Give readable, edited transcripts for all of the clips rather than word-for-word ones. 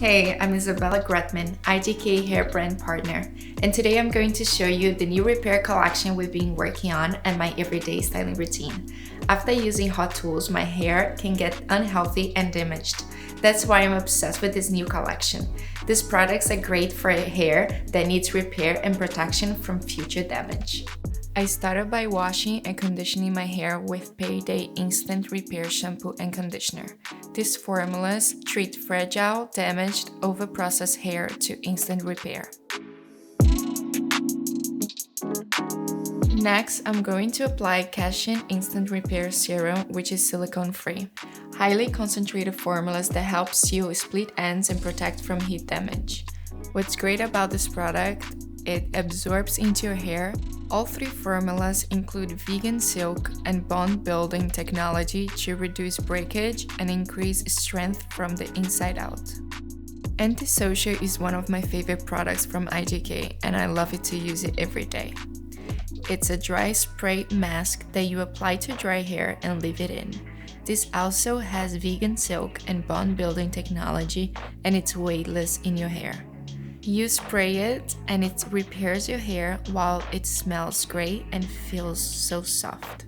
Hey, I'm Isabela Grutman, IGK hair brand partner, and today I'm going to show you the new repair collection we've been working on and my everyday styling routine. After using hot tools, my hair can get unhealthy and damaged. That's why I'm obsessed with this new collection. These products are great for hair that needs repair and protection from future damage. I started by washing and conditioning my hair with Payday Instant Repair Shampoo and Conditioner. These formulas treat fragile, damaged, overprocessed hair to instant repair. Next, I'm going to apply Cashin Instant Repair Serum, which is silicone-free. Highly concentrated formulas that help seal split ends and protect from heat damage. What's great about this product, it absorbs into your hair. All three formulas include vegan silk and bond-building technology to reduce breakage and increase strength from the inside out. Antisocial is one of my favorite products from IGK, and I love it to use it every day. It's a dry spray mask that you apply to dry hair and leave it in. This also has vegan silk and bond-building technology, and it's weightless in your hair. You spray it and it repairs your hair while it smells great and feels so soft.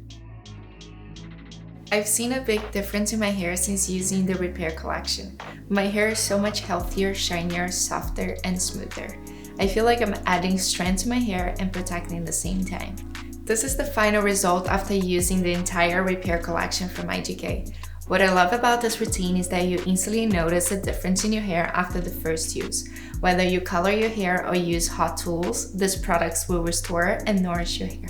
I've seen a big difference in my hair since using the repair collection. My hair is so much healthier, shinier, softer, and smoother. I feel like I'm adding strength to my hair and protecting at the same time. This is the final result after using the entire repair collection from IGK. What I love about this routine is that you instantly notice a difference in your hair after the first use. Whether you color your hair or use hot tools, these products will restore and nourish your hair.